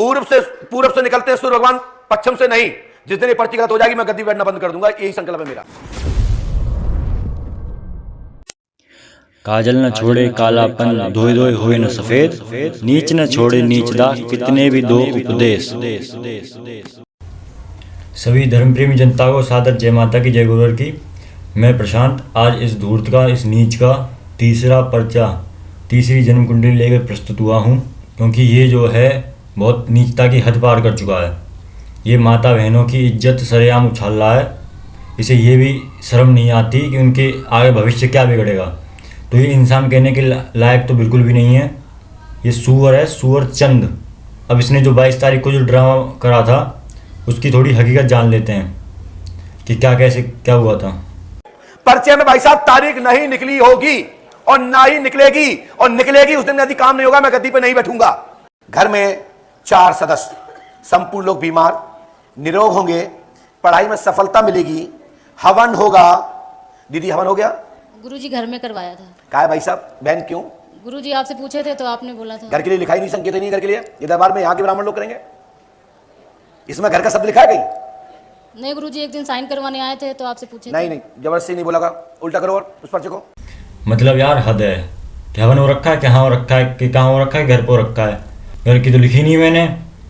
पूर्व से निकलते हैं सूर्य भगवान, पश्चिम से नहीं। जिस दिन ये पर्ची गलत हो जाएगी मैं गद्दी बैठना बंद कर दूंगा, यही संकल्प है मेरा। काजल न छोड़े कालापन, धोए धोए हुए न सफेद, नीच न छोड़े नीचदा, कितने भी दो उपदेश। सभी धर्मप्रेमी जनता को सादर जय माता की, जय गुरुवर की। मैं प्रशांत आज इस धूर्त का, इस नीच का तीसरा पर्चा, तीसरी जन्म कुंडली लेकर प्रस्तुत हुआ हूँ, क्योंकि ये जो है बहुत नीचता की हद पार कर चुका है। ये माता बहनों की इज्जत सरेआम उछाल रहा है। इसे ये भी शर्म नहीं आती कि उनके आगे भविष्य क्या बिगड़ेगा। तो ये इंसान कहने के लायक तो बिल्कुल भी नहीं है। ये सूअर है, सूअर चंद। अब इसने जो 22 तारीख को जो ड्रामा करा था उसकी थोड़ी हकीकत जान लेते हैं कि क्या कैसे क्या हुआ था। पर्चे में भाई साहब तारीख नहीं निकली होगी और ना ही निकलेगी, और निकलेगी उस दिन यदि काम नहीं होगा मैं गद्दी पे नहीं बैठूंगा। घर में 4 सदस्य, संपूर्ण लोग बीमार, निरोग होंगे, पढ़ाई में सफलता मिलेगी, हवन होगा। दीदी हवन हो गया? गुरुजी घर में करवाया था। कहा है भाई साहब? बहन क्यों? गुरुजी आपसे पूछे थे तो आपने बोला था। घर के लिए लिखा ही नहीं, संकेत ही नहीं घर के लिए। ये दरबार में यहाँ के ब्राह्मण लोग करेंगे, इसमें घर का शब्द लिखा है कहीं? नहीं गुरुजी, एक दिन साइन करवाने आए थे तो आपसे पूछे नहीं थे। नहीं, जबरदस्ती नहीं बोला, उल्टा करो और उस पर्चे को। मतलब यार हद है। कि हवन हो रखा है, कहाँ हो रखा है, कि कहाँ हो रखा है, घर पर हो रखा है। घर की तो लिखी नहीं मैंने,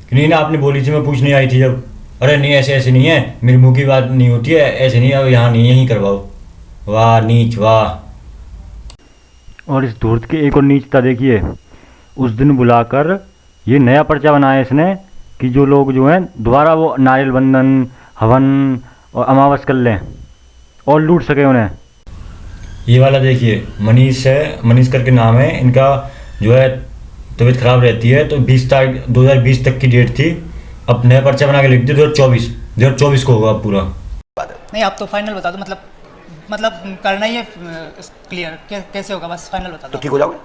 कि नहीं ना आपने बोली थी, मैं पूछने आई थी जब। अरे नहीं ऐसे ऐसे नहीं है, मेरे मुंह की बात नहीं होती है, ऐसे नहीं है, यहाँ नहीं, यहीं करवाओ। वाह नीच वाह। और इस धूर्त की एक और नीचता देखिए, उस दिन बुलाकर ये नया पर्चा बनाया इसने कि जो लोग जो हैं दोबारा वो नारियल बंधन, हवन और अमावस कर लें और लूट सके उन्हें। ये वाला देखिए मनीष है, मनीष करके नाम है इनका। जो है तबीयत खराब रहती है, तो 20 तारीख 2020 तक की डेट थी। अब नया पर्चा बना के लिख दिया 2024 को होगा अब पूरा। नहीं आप तो फाइनल बता दो, मतलब करना ही है क्लियर, कैसे होगा बस फाइनल बता दो। तो ठीक हो जाओगे?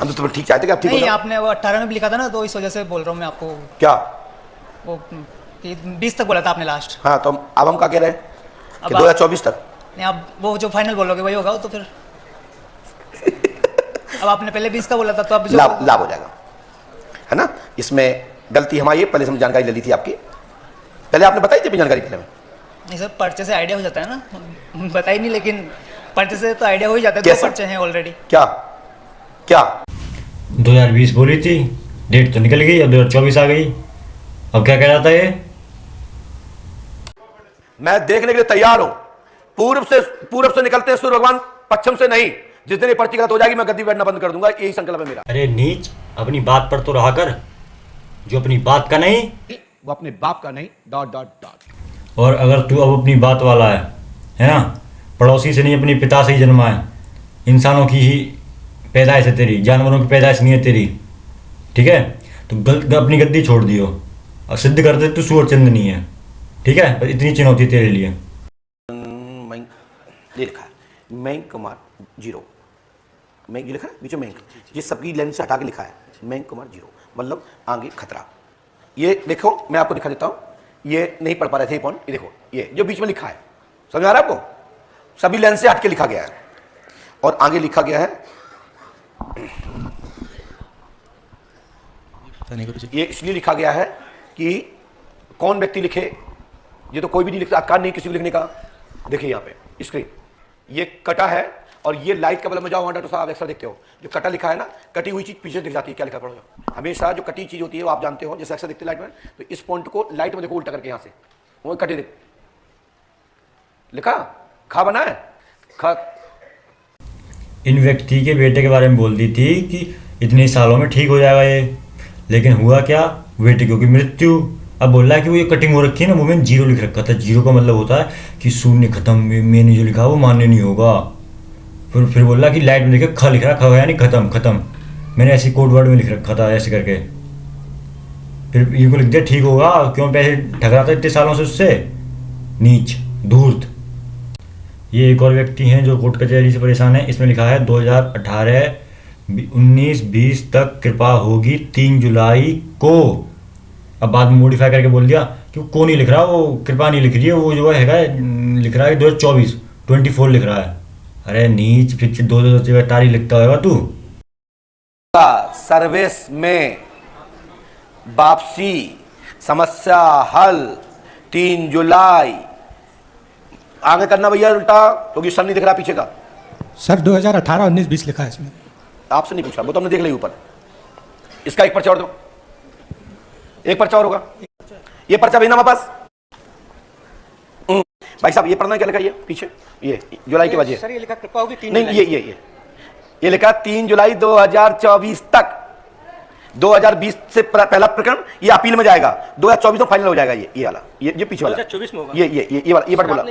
हम तो तुम्हें ठीक चाहते कि आप ठीक हो नहीं जाओ। आपने वो 18 में भी लिखा था ना, तो इस वजह से बोल रहा हूँ मैं आपको। क्या? वो कि 20 तक बोला था आपने लास्ट। हाँ तो अब हम क्या कह रहे हैं कि अब 2024 तक? नहीं आप वो जो फाइनल बोलोगे वही होगा, तो फिर अब आपने पहले 20 का बोला था, तो अब जो लाभ हो जाएगा, है ना। इसमें गलती हमारी है, पहले से हम जानकारी ले ली थी आपकी, पहले आपने बताई थी जानकारी पहले में। नहीं सर, पर्चे से आइडिया हो जाता है ना, बताई नहीं, लेकिन पर्चे से तो आइडिया हो ही जाता है। 2 पर्चे हैं ऑलरेडी। क्या क्या 2020 बोली थी, डेट तो निकल गई, अब 2024 आ गई। अब क्या कह रहा था ये? मैं देखने के लिए तैयार हूं। पूर्व से निकलते हैं सूर्य भगवान, पश्चिम से नहीं। जिस दिन ये पर्ची गलत हो जाएगी मैं गद्दी बैठना बंद कर दूंगा, यही संकल्प है मेरा। अरे नीच, अपनी बात पर तो रहा कर, जो अपनी बात का नहीं वो अपने बाप का नहीं, डॉट डॉट डॉट। और अगर तू अब अपनी बात वाला है ना, पड़ोसी से नहीं अपने पिता से ही जन्मा है। इंसानों की ही पैदाइश है तेरी, जानवरों की पैदाइश नहीं है तेरी, ठीक है। तो अपनी गद्दी छोड़ दियो और सिद्ध कर दे तू सूअर चंद नहीं है, ठीक है। बस इतनी चुनौती तेरे लिए। ये लिखा है मैंक कुमार 0, मैंक लिखा है बीच में, मैंक ये सबकी लाइन से हटा के लिखा है मैंक कुमार 0, मतलब आगे खतरा। ये देखो मैं आपको दिखा देता हूँ, ये नहीं पढ़ पा रहे थे पॉइंट, ये देखो ये जो बीच में लिखा है, समझ आ रहा है आपको? सभी लाइन से हट के लिखा गया है और आगे लिखा गया है, ये इसलिए लिखा गया है कि कौन व्यक्ति लिखे, ये तो कोई भी नहीं लिखता, अधिकार नहीं किसी को लिखने का। देखिए यहाँ पे स्क्रीन, ये कटा है और ये लाइट का बल्ब में जाओ वहाँ डॉक्टर साहब अक्सर देखते हो, जो कटा लिखा है ना, कटी हुई चीज पीछे दिख जाती है, क्या लिखा पड़ो। हमेशा जो कटी चीज होती है वो आप जानते हो, जैसे अक्सर देखते लाइट में, तो इस पॉइंट को लाइट में देखो उल्टा करके, यहाँ से वो कटी लिखा खा बना है खा। इन व्यक्ति के बेटे के बारे में बोल दी थी कि इतने सालों में ठीक हो जाएगा ये, लेकिन हुआ क्या, बेटे की मृत्यु। अब बोल रहा है कि वो ये कटिंग हो रखी है ना, वो मैंने 0 लिख रखा था। 0 का मतलब होता है कि शून्य खत्म, मैंने जो लिखा वो मान्य नहीं होगा। फिर बोल रहा कि लाइट में लिखा ख लिख रहा, ख यानी खत्म, मैंने ऐसी कोड वर्ड में लिख रखा था ऐसे करके। फिर इनको लिख दिया ठीक होगा, क्यों पैसे ठग रहा था इतने सालों से उससे, नीच धूर्त। ये एक और व्यक्ति हैं जो कोर्ट कचहरी से परेशान है। इसमें लिखा है 2018 19-20 तक कृपा होगी 3 जुलाई को। अब बाद में मॉडिफाई करके बोल दिया कि वो नहीं लिख रहा, वो कृपा नहीं लिख रही है, वो जो है लिख रहा है 2024 लिख रहा है। अरे नीच, फिर 2 तारीख लिखता होगा तू। सर्विस में वापसी, समस्या हल, 3 जुलाई। आगे करना भैया उल्टा, क्योंकि सर नहीं दिख रहा पीछे का। सर 2018, 19, 20 लिखा है इसमें। आपसे नहीं पूछा, वो तो हमने देख लिया ऊपर। इसका एक पर्चा और दो, एक पर्चा और होगा। ये पर्चा भेजना हमारे पास। भाई साहब ये पढ़ना क्या लिखा, ये पीछे ये जुलाई के वजह सर ये लिखा कृपा होगी 3 नहीं, ये लिखा 3 जुलाई 2024 तक। 2020 से पहला प्रकरण ये अपील में जाएगा, 2024 में फाइनल हो जाएगा। ये वाला, ये पीछे वाला 2024 में होगा। ये वाला, ये बात बोला।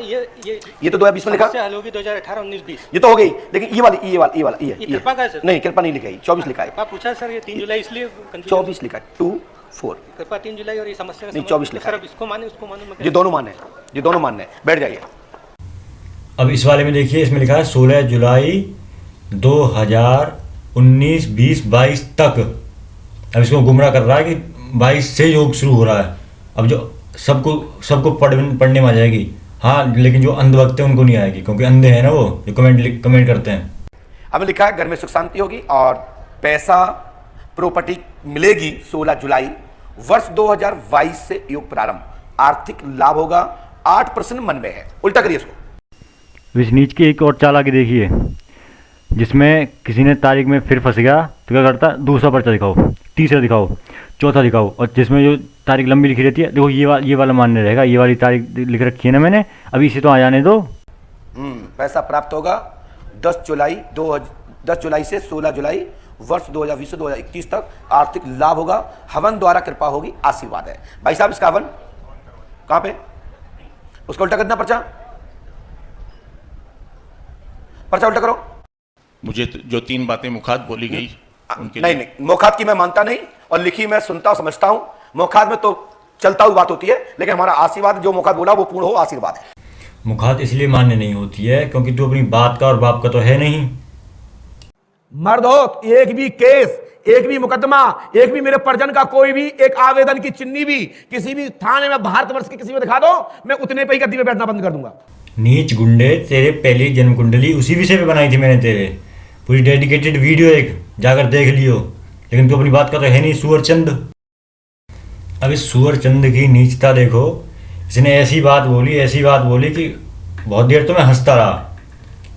ये तो 2020 में लिखा, हल होगी 2018, 19, 20। ये तो हो गई, लेकिन ये कृपा का है सर? नहीं, कृपा नहीं लिखा है, 24 लिखा है। आप पूछा सर ये 3 जुलाई इसलिए 24 लिखा है, 2-4 कृपा 3 जुलाई और ये समस्या नहीं, 24 लिखा है। सर इसको माने उसको माने, ये दोनों मान्य है, ये दोनों मान्य है। बैठ जाइए। अब इस वाले में देखिए, इसमें लिखा है 16 जुलाई 2019, 20, 22 तक। अब इसको गुमराह कर रहा है कि 22 से योग शुरू हो रहा है। अब जो सबको पढ़ने में आ जाएगी, हाँ, लेकिन जो अंध भक्त है उनको नहीं आएगी, क्योंकि अंधे हैं ना वो, जो कमेंट करते हैं। अब लिखा है घर में सुख शांति होगी और पैसा प्रॉपर्टी मिलेगी 16 जुलाई। वर्ष 2022 से योग प्रारंभ, आर्थिक लाभ होगा, 8% मन में है। उल्टा करिए इसको। इस नीच की एक और चाल आगे देखिए, जिसमें किसी ने तारीख में फिर फंस गया तो क्या करता है, दूसरा पर्चा दिखाओ, तीसरा दिखाओ, चौथा दिखाओ, और जिसमें जो तारीख लंबी लिखी रहती है, देखो ये वाला मान्य रहेगा, ये वाली तारीख लिख रखी है ना मैंने, अभी इसे तो आ जाने दो। पैसा प्राप्त होगा 10 जुलाई से 16 जुलाई, वर्ष 2020 से 2021 तक, आर्थिक लाभ होगा, हवन द्वारा कृपा होगी, आशीर्वाद है। भाई साहब इसका हवन कहां पे, उसका उल्टा करना पर्चा उल्टा करो। मुझे जो 3 बातें मुखात बोली गई उनके नहीं, मुखात की मैं मानता नहीं, और लिखी मैं सुनता और समझता हूं। मुखात में तो चलता हुई बात होती है, लेकिन हमारा आशीर्वाद जो मुखात बोला वो पूर्ण हो, आशीर्वाद है। मुखात इसलिए मान्य नहीं होती है क्योंकि तू अपनी बात का और बाप का तो है नहीं। मर्द हो, एक भी केस, एक भी मुकदमा, एक भी मेरे परिजन का कोई भी एक आवेदन की चिन्नी भी किसी भी थाने में भारतवर्ष के किसी में दिखा दो, मैं उतने पे ही गद्दी में बैठना बंद कर दूंगा। नीच गुंडे, तेरे पहली जन्म कुंडली उसी विषय पे बनाई थी मैंने, तेरे पूरी डेडिकेटेड वीडियो एक जाकर देख लियो, लेकिन तू अपनी बात का तो है नहीं। सुअरचंद, अब इस सुअरचंद की नीचता देखो, इसने ऐसी बात बोली कि बहुत देर तो मैं हंसता रहा।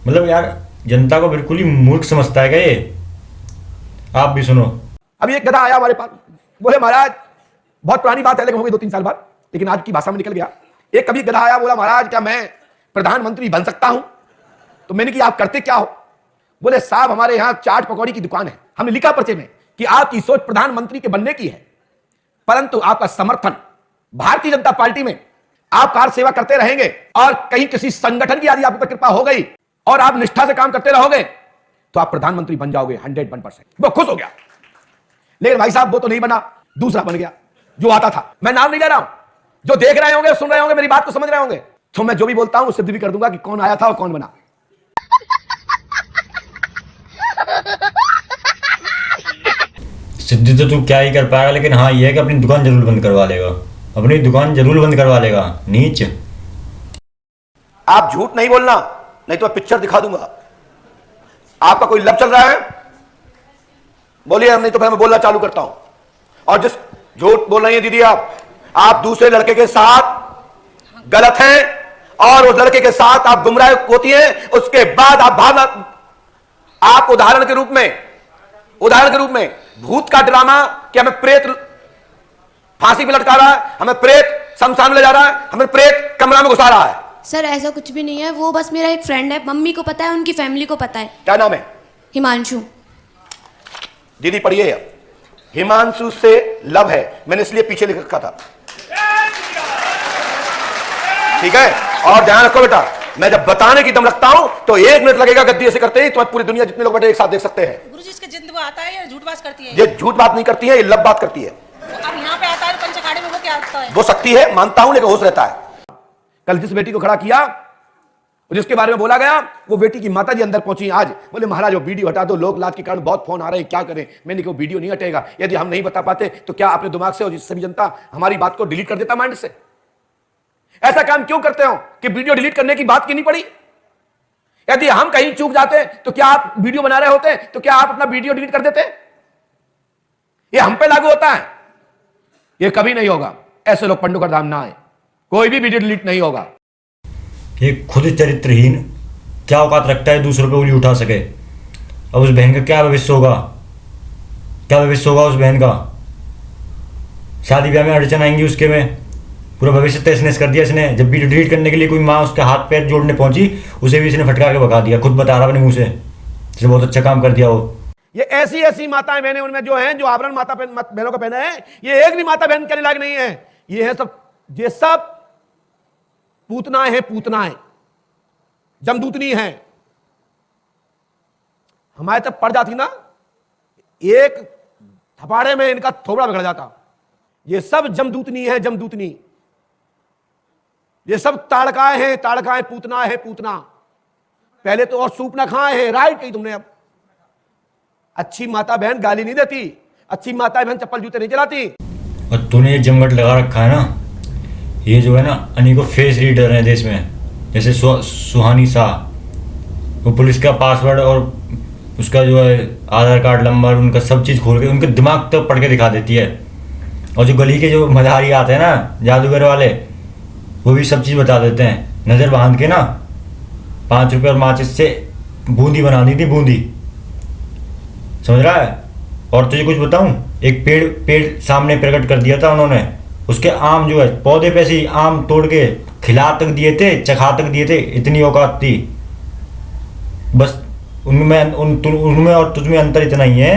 मतलब यार, जनता को बिल्कुल ही मूर्ख समझता है क्या ये? आप भी सुनो। अभी एक गधा आया हमारे पास, बोले महाराज, बहुत पुरानी बात है लेकिन हो गई 2-3 साल बाद, लेकिन आज की भाषा में निकल गया। एक कभी गधा आया, बोला महाराज क्या मैं प्रधानमंत्री बन सकता हूं? तो मैंने कि आप करते क्या हो? बोले साहब हमारे यहां चाट पकौड़ी की दुकान है, हमने लिखा पर्चे में कि आपकी सोच प्रधानमंत्री के बनने की है, परंतु आपका समर्थन भारतीय जनता पार्टी में, आप कार सेवा करते रहेंगे और कहीं किसी संगठन की यदि आप पर कृपा हो गई और आप निष्ठा से काम करते रहोगे तो आप प्रधानमंत्री बन जाओगे 101%। वो खुश हो गया। लेकिन भाई साहब वो तो नहीं बना, दूसरा बन गया जो आता था। मैं नाम नहीं ले रहा हूं, जो देख रहे होंगे, सुन रहे होंगे, मेरी बात को समझ रहे होंगे, तो मैं जो भी बोलता हूं सिद्ध भी कर दूंगा कि कौन आया था और कौन बना। सिद्धि तो तू क्या ही कर पाएगा, लेकिन हाँ ये है कि अपनी दुकान जरूर बंद करवा लेगा, अपनी दुकान जरूर बंद करवा लेगा। नीच, आप झूठ नहीं बोलना, नहीं तो मैं पिक्चर दिखा दूंगा। आपका कोई लब चल रहा है, बोलिए, नहीं तो फिर मैं बोलना चालू करता हूं। और जिस झूठ बोल रही है दीदी आप दूसरे लड़के के साथ गलत हैं और उस लड़के के साथ आप गुमराह होती हैं, उसके बाद आप भावना, आप उदाहरण के रूप में भूत का ड्रामा कि हमें प्रेत फांसी पे लटका रहा है, हमें प्रेत शमशान में ले जा रहा है, हमें प्रेत कमरा में घुसा रहा है। सर ऐसा कुछ भी नहीं है, वो बस मेरा एक फ्रेंड है, मम्मी को पता है, उनकी फैमिली को पता है। क्या नाम है? हिमांशु। दीदी पढ़िए, हिमांशु से लव है, मैंने इसलिए पीछे लिख रखा था, ठीक है? और ध्यान रखो बेटा, मैं जब बताने की दम रखता हूं तो 1 मिनट लगेगा, गद्दी ऐसे करते ही तो पूरी दुनिया जितने लोग बैठे एक साथ देख सकते हैं। गुरुजी इसके जिंद वो आता है या झूठ बात करती है? ये झूठ बात नहीं करती है, ये लब बात करती है। अब यहाँ पे आता है पंच अखाड़े में, वो क्या आता है? वो शक्ति है, मानता हूं, लेकिन होश रहता है। कल जिस बेटी को खड़ा किया, जिसके बारे में बोला गया, वो बेटी की माता जी अंदर पहुंची आज, बोले महाराज वो वीडियो हटा दो, लोग लाज के कारण बहुत फोन आ रहे हैं, क्या करें? मैंने कहा वीडियो नहीं हटेगा, यदि हम नहीं बता पाते तो क्या अपने दिमाग से और सभी जनता हमारी बात को डिलीट कर देता माइंड से? ऐसा काम क्यों करते हो कि वीडियो डिलीट करने की बात की नहीं पड़ी? यदि हम कहीं चूक जाते तो क्या आप वीडियो बना रहे होते, तो क्या आप अपना वीडियो डिलीट कर देते? ये हम पे लागू होता है। ये कभी नहीं होगा। ऐसे लोग पंडुकर धाम ना आए, कोई भी वीडियो डिलीट नहीं होगा। ये खुद चरित्रहीन क्या औकात रखता है दूसरों पे उंगली उठा सके। अब उस बहन का क्या भविष्य होगा, क्या भविष्य होगा उस बहन का। शादी ब्याह में अड़चन आएंगी उसके में, पूरा भविष्य तहस नहस कर दिया इसने। जब वीडियो डिलीट करने के लिए कोई माँ उसके हाथ पैर जोड़ने पहुंची, उसे भी इसने फटका के भगा दिया। खुद बता रहा अपने मुंह से, इसने बहुत अच्छा काम कर दिया वो। ये ऐसी ऐसी माताएं बहनें उनमें जो हैं, जो आभरण माता बहनों को पहने हैं, ये एक भी माता बहन के लायक नहीं है। ये सब पूतनाएं हैं, पूतनाएं जमदूतनी हैं। हमारे तब पड़ जाती ना, एक थपाड़े में इनका थोबड़ा बिगड़ जाता। ये सब जमदूतनी है, जमदूतनी। ये सब ताड़काएं हैं, ताड़काएं, पूतना है, पूतना। पहले तो और सूप ना खाए हैं, राइट कही तुमने। अब अच्छी माता बहन गाली नहीं देती, अच्छी माता बहन चप्पल जूते नहीं चलाती। और तूने ये जमघट लगा रखा है ना, ये जो है ना अनेकों फेस रीडर हैं देश में, जैसे सुहानी शाह, वो पुलिस का पासवर्ड और उसका जो है आधार कार्ड नंबर, उनका सब चीज़ खोल के उनके दिमाग तक पढ़ के दिखा देती है। और जो गली के जो मधारी आते हैं ना, जादूगर वाले, वो भी सब चीज़ बता देते हैं। नज़र बांध के ना 5 रुपये और माचिस से बूंदी बना दी थी, बूंदी, समझ रहा है। और तुझे कुछ बताऊं, एक पेड़ सामने प्रकट कर दिया था उन्होंने, उसके आम जो है पौधे पे से आम तोड़ के खिला तक दिए थे, चखा तक दिए थे, इतनी औकात थी। बस उनमें और तुझमें अंतर इतना ही है,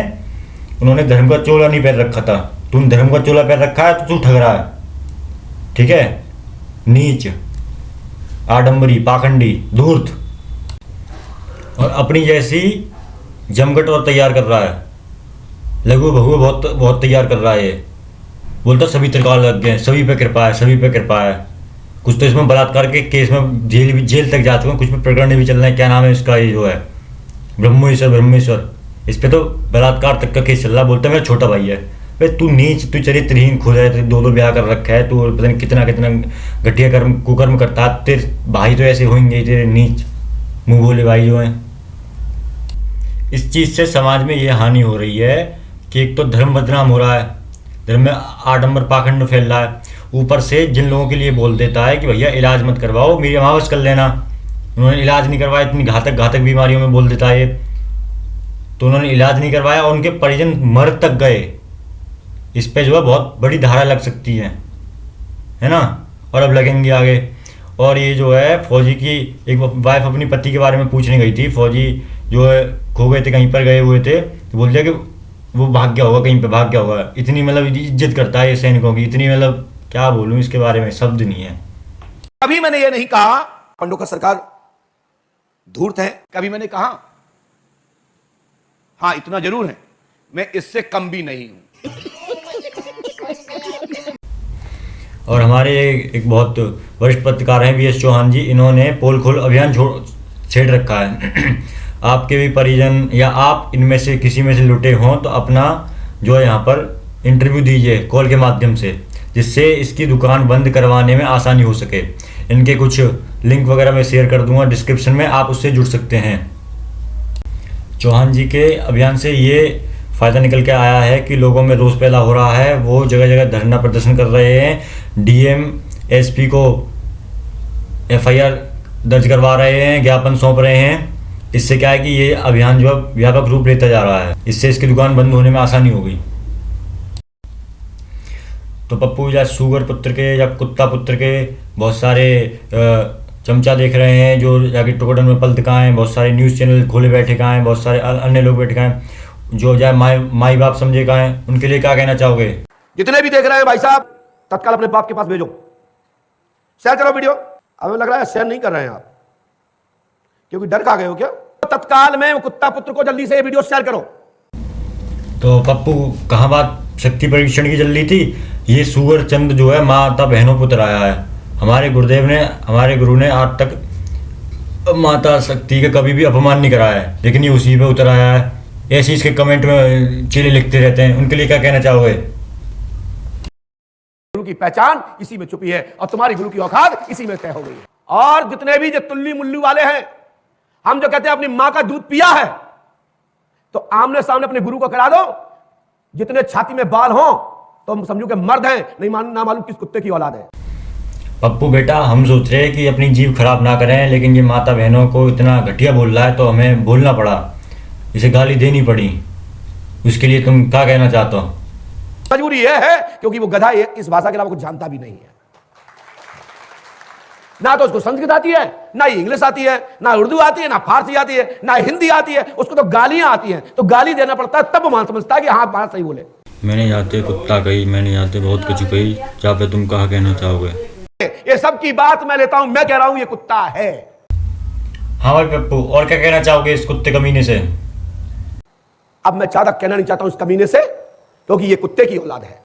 उन्होंने धर्म का चोला नहीं पहन रखा था, तुम धर्म का चोला पहन रखा है तो तू ठग रहा है। ठीक है, नीच, आडंबरी, पाखंडी, धूर्त, और अपनी जैसी जमघट और तैयार कर रहा है। लघु भगु बहुत बहुत तैयार कर रहा है। ये बोलता सभी त्रिकाल लग गए, सभी पे कृपा है, सभी पे कृपा है। कुछ तो इसमें बलात्कार के केस में जेल तक जा चुके हैं, कुछ में प्रकरण भी चल रहे हैं। क्या नाम है इसका, ये जो है ब्रह्मेश्वर, इस पे तो बलात्कार तक का केस चल रहा। बोलता है मेरा छोटा भाई है। भाई तू नीच, तू चरित्रहीन खुद है, तू 2 ब्याह कर रखा है, तू पता नहीं कितना कितना घटिया कर्म कुकर्म करता है। तेरे भाई तो ऐसे होंगे, तेरे नीच मुंह बोले भाई जो हैं। इस चीज़ से समाज में ये हानि हो रही है कि एक तो धर्म बदनाम हो रहा है, धर्म में आडंबर पाखंड फैल रहा है। ऊपर से जिन लोगों के लिए बोल देता है कि भैया इलाज मत करवाओ, मेरी अमावस कर लेना, उन्होंने इलाज नहीं करवाया। इतनी घातक बीमारियों में बोल देता है ये, तो उन्होंने इलाज नहीं करवाया और उनके परिजन मर तक गए। इस पे जो है बहुत बड़ी धारा लग सकती है ना, और अब लगेंगे आगे। और ये जो है फौजी की एक वाइफ अपनी पति के बारे में पूछने गई थी। फौजी जो है खो गए थे, कहीं पर गए हुए थे, तो बोल दिया कि वो भाग गया होगा, कहीं पे भाग गया होगा। इतनी मतलब इज्जत करता है ये सैनिकों की, इतनी मतलब क्या बोलूं इसके बारे में, शब्द नहीं है। कभी मैंने ये नहीं कहा पंडुकर सरकार धूर्त है, कभी मैंने कहा। हाँ, इतना जरूर है, मैं इससे कम भी नहीं हूं। और हमारे एक बहुत वरिष्ठ पत्रकार हैं VS चौहान जी, इन्होंने पोल खोल अभियान छेड़ रखा है। आपके भी परिजन या आप इनमें से किसी में से लुटे हों तो अपना जो है यहाँ पर इंटरव्यू दीजिए कॉल के माध्यम से, जिससे इसकी दुकान बंद करवाने में आसानी हो सके। इनके कुछ लिंक वगैरह मैं शेयर कर दूंगा डिस्क्रिप्शन में, आप उससे जुड़ सकते हैं। चौहान जी के अभियान से ये फ़ायदा निकल के आया है कि लोगों में रोष पैदा हो रहा है, वो जगह जगह धरना प्रदर्शन कर रहे हैं, DM SP को FIR दर्ज करवा रहे हैं, ज्ञापन सौंप रहे हैं। इससे क्या है कि ये अभियान जो है व्यापक रूप लेता जा रहा है, इससे इसकी दुकान बंद होने में आसानी हो गई। तो पप्पू या सुगर पुत्र के या कुत्ता पुत्र के बहुत सारे चमचा देख रहे हैं जो जाके टोकटन में पलट कहाँ हैं, बहुत सारे न्यूज़ चैनल खोले बैठे कहाँ हैं, बहुत सारे अन्य लोग बैठे कहाँ हैं, जो जाए माई बाप समझे कहाँ हैं, उनके लिए क्या कहना चाहोगे? जितने भी देख रहे हैं भाई साहब, तत्काल अपने बाप के पास भेजो, शेयर करो वीडियो। हमें लग रहा है शेयर नहीं कर रहे हैं आप, क्योंकि डर खा गए हो क्या? तत्काल में कुत्ता पुत्र को जल्दी से ये वीडियो शेयर करो। तो पप्पू कहाँ बात शक्ति परीक्षण की चल रही थी, ये सुगर चंद जो है माता बहनों पुत्र आया है। हमारे गुरुदेव ने, हमारे गुरु ने आज तक माता शक्ति का कभी भी अपमान नहीं कराया है, लेकिन ये उसी पे उतर आया है। ऐसे इसके कमेंट में चीज़ें लिखते रहते हैं, उनके लिए क्या कहना चाहोगे? गुरु की पहचान इसी में छुपी है और तुम्हारी गुरु की औकात इसी में तय हो गई है। और जितने भी जो तुल्ली मुल्लू वाले हैं, हम जो कहते हैं अपनी मां का दूध पिया है, तो आमने सामने अपने गुरु को करा दो। जितने छाती में बाल हों तो हम समझो कि मर्द हैं, नहीं ना मालूम किस कुत्ते की औलाद है। पप्पू बेटा, हम सोच रहे हैं कि अपनी जीभ खराब ना करें, लेकिन ये माता बहनों को इतना घटिया बोल रहा है तो हमें बोलना पड़ा, इसे गाली देनी पड़ी। उसके लिए तुम क्या कहना चाहते हो? मजबूरी यह है क्योंकि वो गधा इस भाषा के अलावा कुछ जानता भी नहीं है। ना तो उसको संस्कृत आती है, ना ही इंग्लिश आती है, ना उर्दू आती है, ना फारसी आती है, ना हिंदी आती है। उसको तो गालियां आती हैं, तो गाली देना पड़ता है, तब मान समझता है कि हाँ बात सही बोले। मैंने जाते कुत्ता कही, मैंने जाते बहुत कुछ कही, जहाँ पे तुम कहा कहना चाहोगे? ये सब की बात मैं लेता हूं, मैं कह रहा हूं ये कुत्ता है। हाँ भाई पप्पू, और क्या कहना चाहोगे इस कुत्ते कमीने से? अब मैं ज्यादा कहना नहीं चाहता हूं इस कमीने से, क्योंकि ये कुत्ते की औलाद है।